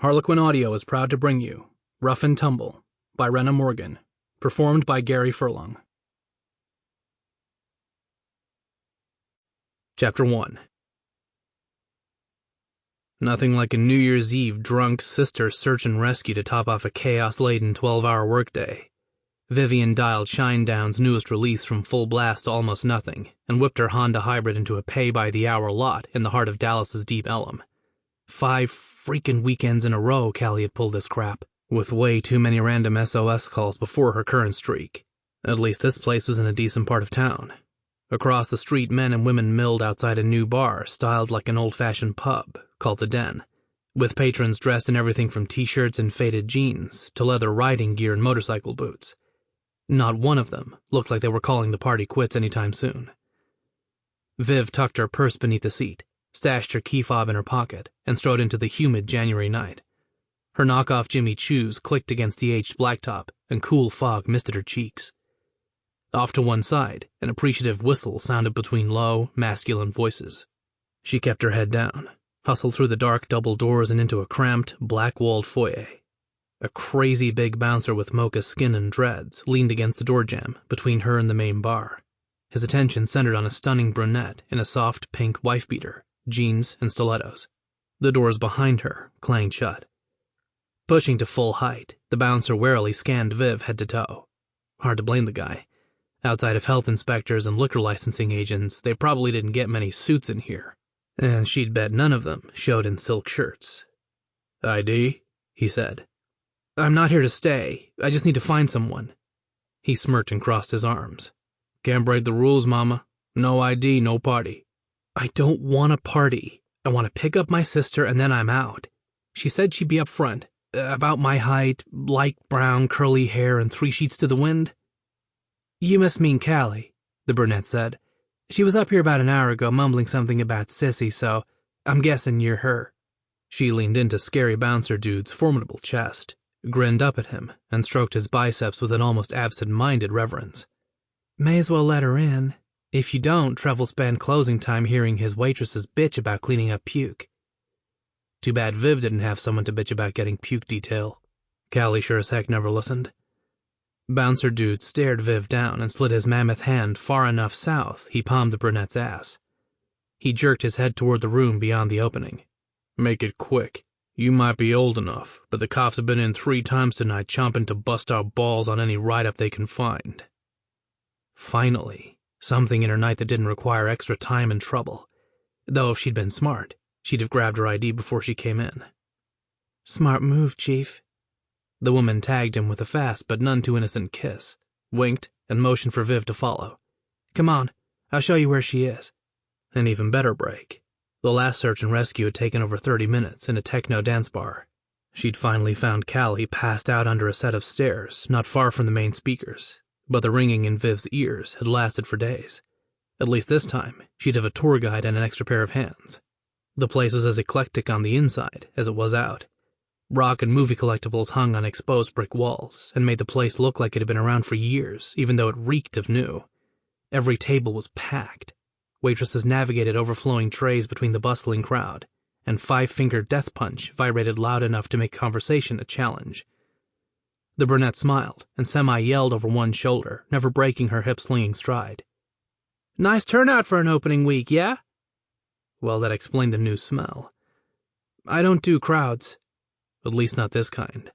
HarlequinAudio is proud to bring you Rough and Tumble by Rhenna Morgan, performed by Gary Furlong. Chapter 1. Nothing like a New Year's Eve drunk sister search and rescue to top off a chaos-laden 12-hour workday. Vivienne dialed Shinedown's newest release from full blast to almost nothing and whipped her Honda Hybrid into a pay-by-the-hour lot in the heart of Dallas's Deep Ellum. 5 freaking weekends in a row Callie had pulled this crap, with way too many random SOS calls before her current streak. At least this place was in a decent part of town. Across the street, men and women milled outside a new bar styled like an old-fashioned pub called The Den, with patrons dressed in everything from t-shirts and faded jeans to leather riding gear and motorcycle boots. Not one of them looked like they were calling the party quits anytime soon. Viv tucked her purse beneath the seat, stashed her key fob in her pocket, and strode into the humid January night. Her knockoff Jimmy Choos clicked against the aged blacktop, and cool fog misted her cheeks. Off to one side, an appreciative whistle sounded between low, masculine voices. She kept her head down, hustled through the dark double doors and into a cramped, black-walled foyer. A crazy big bouncer with mocha skin and dreads leaned against the door jamb between her and the main bar. His attention centered on a stunning brunette in a soft pink wife-beater, jeans, and stilettos. The doors behind her clanged shut. Pushing to full height, the bouncer warily scanned Viv head to toe. Hard to blame the guy. Outside of health inspectors and liquor licensing agents, they probably didn't get many suits in here, and she'd bet none of them showed in silk shirts. "ID?" he said. "I'm not here to stay. I just need to find someone." He smirked and crossed his arms. "Can't break the rules, mama. No ID, no party." "I don't want a party. I want to pick up my sister and then I'm out. She said she'd be up front. About my height, light brown curly hair, and 3 sheets to the wind." "You must mean Callie," the brunette said. "She was up here about an hour ago mumbling something about Sissy, so I'm guessing you're her." She leaned into scary bouncer dude's formidable chest, grinned up at him, and stroked his biceps with an almost absent-minded reverence. "May as well let her in. If you don't, Trev will spend closing time hearing his waitresses bitch about cleaning up puke." Too bad Viv didn't have someone to bitch about getting puke detail. Callie sure as heck never listened. Bouncer dude stared Viv down and slid his mammoth hand far enough south he palmed the brunette's ass. He jerked his head toward the room beyond the opening. "Make it quick. You might be old enough, but the cops have been in 3 times tonight chomping to bust our balls on any write-up they can find." Finally, something in her night that didn't require extra time and trouble. Though if she'd been smart, she'd have grabbed her ID before she came in. "Smart move, Chief." The woman tagged him with a fast but none too innocent kiss, winked, and motioned for Viv to follow. "Come on, I'll show you where she is." An even better break. The last search and rescue had taken over 30 minutes in a techno dance bar. She'd finally found Callie passed out under a set of stairs not far from the main speakers, but the ringing in Viv's ears had lasted for days. At least this time, she'd have a tour guide and an extra pair of hands. The place was as eclectic on the inside as it was out. Rock and movie collectibles hung on exposed brick walls and made the place look like it had been around for years, even though it reeked of new. Every table was packed. Waitresses navigated overflowing trays between the bustling crowd, and 5-finger death punch vibrated loud enough to make conversation a challenge. The brunette smiled and semi-yelled over one shoulder, never breaking her hip-slinging stride. "Nice turnout for an opening week, yeah?" Well, that explained the new smell. "I don't do crowds. At least not this kind."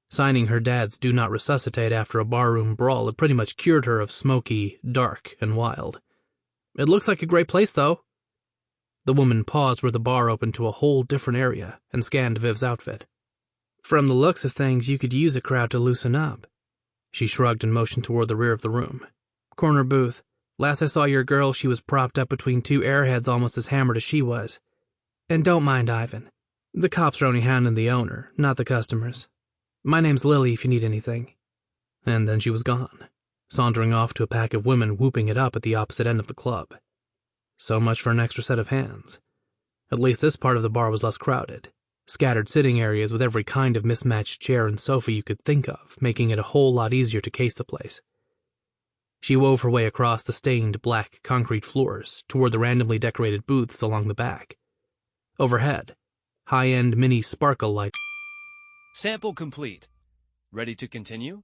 Signing her dad's "do not resuscitate" after a barroom brawl had pretty much cured her of smoky, dark, and wild. "It looks like a great place, though." The woman paused where the bar opened to a whole different area and scanned Viv's outfit. "From the looks of things, you could use a crowd to loosen up." She shrugged and motioned toward the rear of the room. "Corner booth. Last I saw your girl, she was propped up between 2 airheads almost as hammered as she was. And don't mind Ivan. The cops are only hounding the owner, not the customers. My name's Lily if you need anything." And then she was gone, sauntering off to a pack of women whooping it up at the opposite end of the club. So much for an extra set of hands. At least this part of the bar was less crowded. Scattered sitting areas with every kind of mismatched chair and sofa you could think of, making it a whole lot easier to case the place. She wove her way across the stained black concrete floors toward the randomly decorated booths along the back. Overhead, high-end mini sparkle lights Sample complete. Ready to continue?